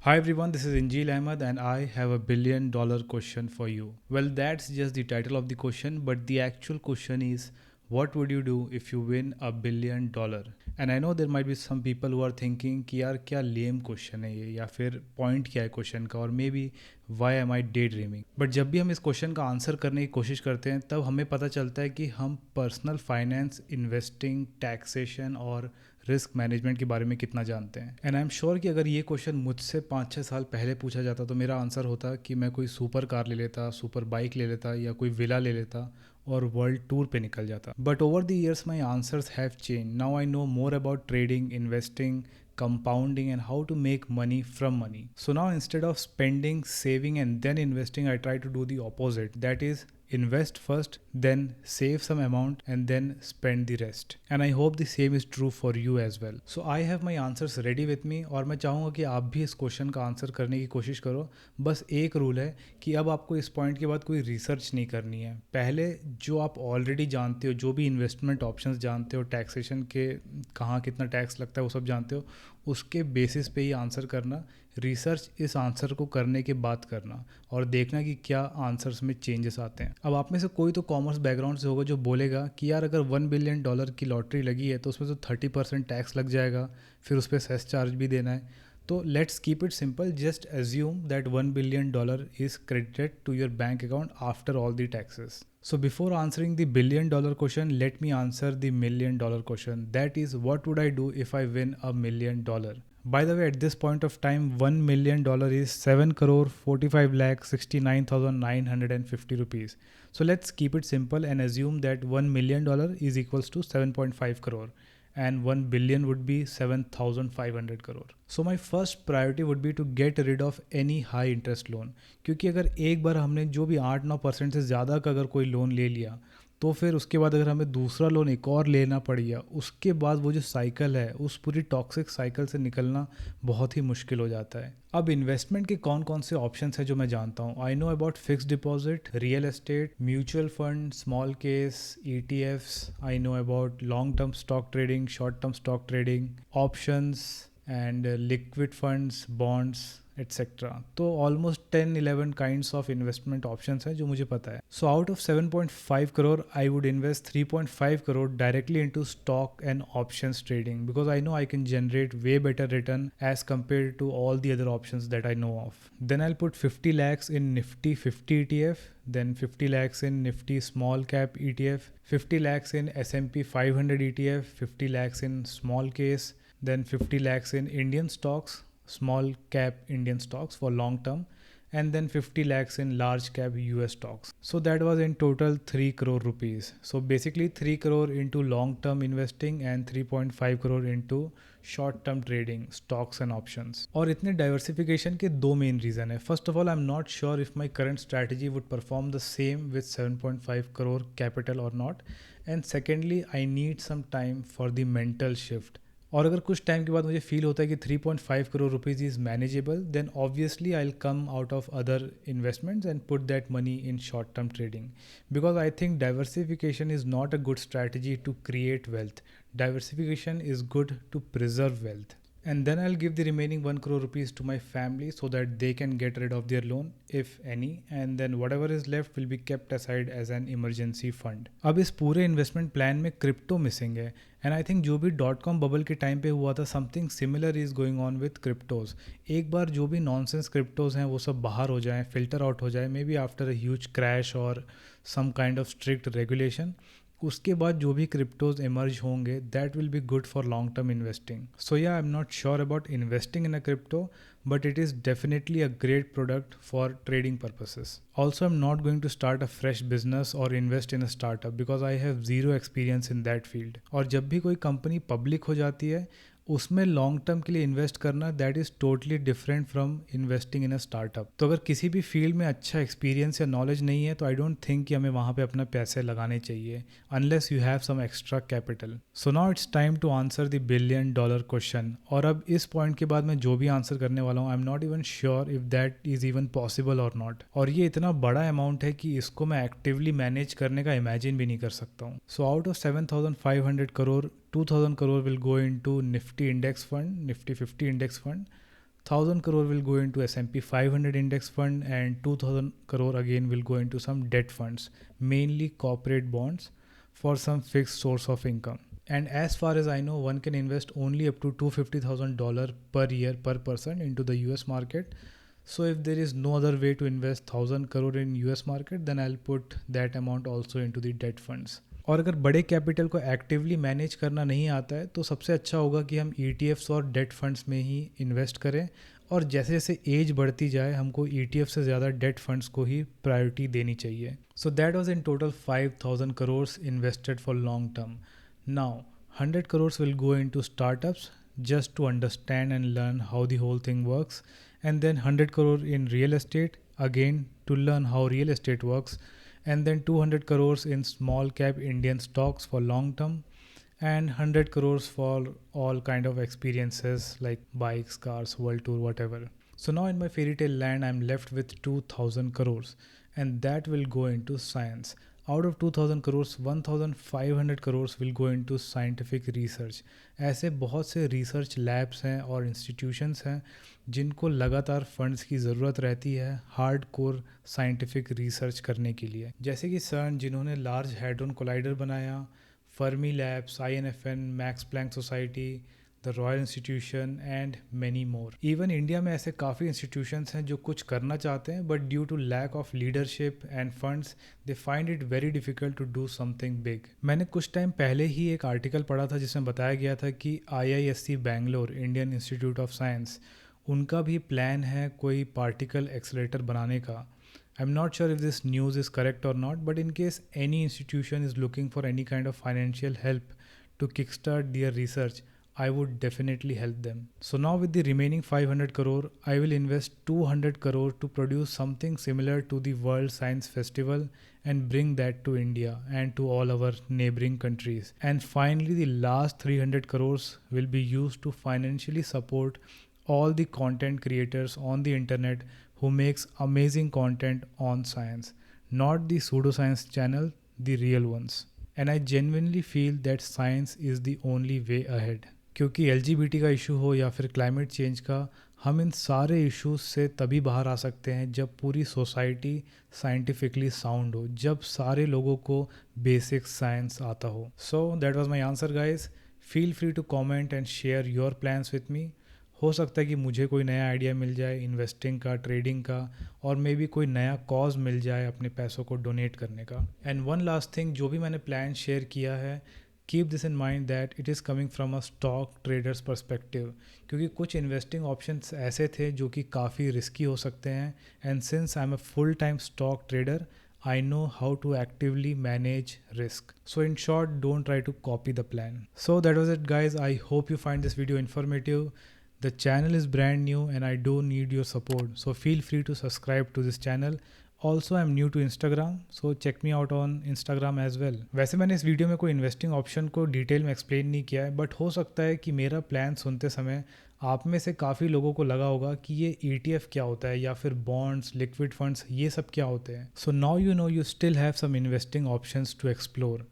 Hi everyone, this is Injil Ahmed and I have a $1 billion question for you. Well, that's just the title of the question, but the actual question is what would you do if you win $1 billion? And I know there might be some people who are thinking कि यार क्या lame question है ये या फिर point क्या है question का और maybe why am I daydreaming? But जब भी हम इस क्वेश्चन का आंसर करने की कोशिश करते हैं तब हमें पता चलता है कि हम पर्सनल फाइनेंस, इन्वेस्टिंग, टैक्सेशन और रिस्क मैनेजमेंट के बारे में कितना जानते हैं। एंड आई एम श्योर कि अगर ये क्वेश्चन मुझसे 5-6 साल पहले पूछा जाता तो मेरा आंसर होता कि मैं कोई सुपर कार ले लेता, सुपर बाइक ले लेता या कोई विला ले लेता और वर्ल्ड टूर पे निकल जाता। But over the years my answers have change. Now I know more about trading, investing, compounding and how to make money from money. So now instead of spending, saving and then investing, I try to do the opposite. That is invest first, then save some amount and then spend the rest. And I hope the same is true for you as well. So I have my answers ready with me और मैं चाहूँगा कि आप भी इस question का answer करने की कोशिश करो। बस एक रूल है कि अब आपको इस पॉइंट के बाद कोई रिसर्च नहीं करनी है। पहले जो आप ऑलरेडी जानते हो, जो भी इन्वेस्टमेंट ऑप्शंस जानते हो, टैक्सेशन के कहाँ कितना टैक्स लगता है वो सब जानते हो, उसके बेसिस पे ही आंसर करना। रिसर्च इस आंसर को करने के बाद करना और देखना कि क्या आंसर्स में चेंजेस आते हैं। अब आप में से कोई तो कॉमर्स बैकग्राउंड से होगा जो बोलेगा कि यार अगर $1 बिलियन की लॉटरी लगी है तो उसमें तो 30% टैक्स लग जाएगा, फिर उस पर सेस चार्ज भी देना है। तो let's keep it simple, just assume that $1 billion is credited to your bank account after all the taxes. So before answering the $1 billion question, let me answer the $1 million question. That is, what would I do if I win $1 million? By the way, at this point of time, $1 million is 7 crore 45 lakh 69,950 rupees. So let's keep it simple and assume that $1 million is equals to 7.5 crore and 1 billion would be 7,500 crore. So my first priority would be to get rid of any high interest loan. क्योंकि अगर एक बार हमने जो भी 8-9% से ज़्यादा का अगर कोई लोन ले लिया तो फिर उसके बाद अगर हमें दूसरा लोन एक और लेना पड़ गया, उसके बाद वो जो साइकिल है उस पूरी टॉक्सिक साइकिल से निकलना बहुत ही मुश्किल हो जाता है। अब इन्वेस्टमेंट के कौन कौन से ऑप्शंस हैं जो मैं जानता हूँ। I know about fixed deposit, real estate, mutual fund, small case, ETFs. I know about long term stock trading, short term stock trading, options and liquid funds, bonds etcetera. तो almost 10-11 kinds of investment options हैं जो मुझे पता है। So out of 7.5 crore I would invest 3.5 crore directly into stock and options trading because I know I can generate way better return as compared to all the other options that I know of. Then I put 50 lakhs in Nifty 50 ETF, then 50 lakhs in Nifty small cap ETF, 50 lakhs in S&P 500 ETF, 50 lakhs in small case, then 50 lakhs in Indian stocks, small cap Indian stocks for long term, and then 50 lakhs in large cap US stocks. So that was in total 3 crore rupees. So basically 3 crore into long term investing and 3.5 crore into short term trading, stocks and options. और इतने diversification के दो main reason है। First of all, I am not sure if my current strategy would perform the same with 7.5 crore capital और not, and secondly I need some time for the mental shift. और अगर कुछ time के बाद मुझे feel होता है कि 3.5 crore rupees is manageable, then obviously I will come out of other investments and put that money in short term trading because I think diversification is not a good strategy to create wealth. Diversification is good to preserve wealth. And then I'll give the remaining 1 crore rupees to my family so that they can get rid of their loan if any, and then whatever is left will be kept aside as an emergency fund. अब इस पूरे investment plan में crypto missing है and I think जो भी .com bubble के time पे हुआ था something similar is going on with cryptos. एक बार जो भी नॉनसेंस क्रिप्टोज हैं वो सब बाहर हो जाएं, फिल्टर आउट हो जाए, maybe after a huge crash और some kind of strict regulation, उसके बाद जो भी क्रिप्टोज इमर्ज होंगे that will be good for long term investing. So या I am not sure about investing in a crypto, but it is definitely a great product for trading purposes. Also, I'm not going to start a fresh business or invest in a startup because I have zero experience in that field. और जब भी कोई company public हो जाती है उसमें long term के लिए इन्वेस्ट करना that is totally different from investing in a startup. तो अगर किसी भी फील्ड में अच्छा एक्सपीरियंस या नॉलेज नहीं है तो आई डोंट थिंक कि हमें वहाँ पे अपना पैसे लगाने चाहिए unless you have some extra capital. So now it's time to answer the $1 billion question. और अब इस पॉइंट के बाद मैं जो भी आंसर करने वाला हूँ आई am not even sure if that is even possible और नॉट. और ये इतना बड़ा अमाउंट है कि इसको मैं एक्टिवली मैनेज करने का इमेजिन भी नहीं कर सकता हूँ. सो out of 7,500 crore, 2,000 crore will go into Nifty index fund, Nifty 50 index fund. 1000 crore will go into S&P 500 index fund and 2000 crore again will go into some debt funds, mainly corporate bonds for some fixed source of income. And as far as I know, one can invest only up to $250,000 per year per person into the US market. So if there is no other way to invest 1000 crore in US market, then I'll put that amount also into the debt funds. और अगर बड़े capital को actively manage करना नहीं आता है तो सबसे अच्छा होगा कि हम ETFs और डेट फंड्स में ही इन्वेस्ट करें, और जैसे जैसे एज बढ़ती जाए हमको ETF से ज़्यादा डेट फंड्स को ही प्रायोरिटी देनी चाहिए. सो that was in total 5000 crores invested for long term. Now 100 crores will go into startups just to understand and learn how the whole thing works, and then 100 crore in real estate again to learn how real estate works, and then 200 crores in small cap Indian stocks for long term, and 100 crores for all kind of experiences like bikes, cars, world tour, whatever. So now in my fairy tale land I'm left with 2000 crores, and that will go into science. Out of 2000 crores 1500 crores will go into scientific research. ऐसे बहुत से research labs हैं और institutions हैं जिनको लगातार funds की ज़रूरत रहती है हार्ड कोर साइंटिफिक रिसर्च करने के लिए, जैसे कि सर्न जिन्होंने लार्ज हैड्रोन कोलाइडर बनाया, Fermi labs, INFN, Max Planck society, the royal institution and many more. Even India में ऐसे काफ़ी इंस्टीट्यूशंस हैं जो कुछ करना चाहते हैं but due to lack of leadership and funds they find it very difficult to do something big. मैंने कुछ टाइम पहले ही एक आर्टिकल पढ़ा था जिसमें बताया गया था कि IISc Bangalore, Indian institute of science, उनका भी प्लान है कोई पार्टिकल एक्सेलेरेटर बनाने का. I am not sure if this news is correct और not, but in case any institution is looking for any kind of financial help to kickstart their research, I would definitely help them. So now with the remaining 500 crore, I will invest 200 crore to produce something similar to the World Science Festival and bring that to India and to all our neighboring countries. And finally, the last 300 crores will be used to financially support all the content creators on the internet who makes amazing content on science. Not the pseudoscience channel, the real ones. And I genuinely feel that science is the only way ahead. क्योंकि LGBT का issue हो या फिर climate change का, हम इन सारे issues से तभी बाहर आ सकते हैं जब पूरी सोसाइटी साइंटिफिकली साउंड हो, जब सारे लोगों को बेसिक साइंस आता हो. So that was my answer guys. Feel free to comment and share your plans with me. हो सकता है कि मुझे कोई नया आइडिया मिल जाए इन्वेस्टिंग का, ट्रेडिंग का, और मे बी कोई नया कॉज मिल जाए अपने पैसों को डोनेट करने का. एंड वन लास्ट थिंग, जो भी मैंने प्लान शेयर किया है, keep this in mind that it is coming from a stock traders perspective, क्योंकि कुछ इन्वेस्टिंग ऑप्शंस ऐसे थे जो कि काफ़ी रिस्की हो सकते हैं. And since I am a full time stock trader, I know how to actively manage risk. So in short, don't try to copy the plan. So that was it guys. I hope you find this video informative. The channel is brand new and I do need your support. So feel free to subscribe to this channel. Also I'm new to Instagram, so check me out on Instagram as well. वैसे मैंने इस video में कोई investing option को detail में explain नहीं किया है, बट हो सकता है कि मेरा प्लान सुनते समय आप में से काफ़ी लोगों को लगा होगा कि ये ETF क्या होता है या फिर बॉन्ड्स, लिक्विड फंड्स, ये सब क्या होते हैं. So now you know you still have some investing options to explore.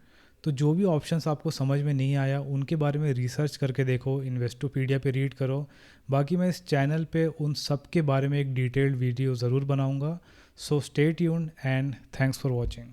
तो जो भी ऑप्शंस आपको समझ में नहीं आया उनके बारे में रिसर्च करके देखो, इन्वेस्टोपीडिया पे रीड करो. बाकी मैं इस चैनल पे उन सब के बारे में एक डिटेल्ड वीडियो ज़रूर बनाऊंगा. So stay tuned and thanks for watching.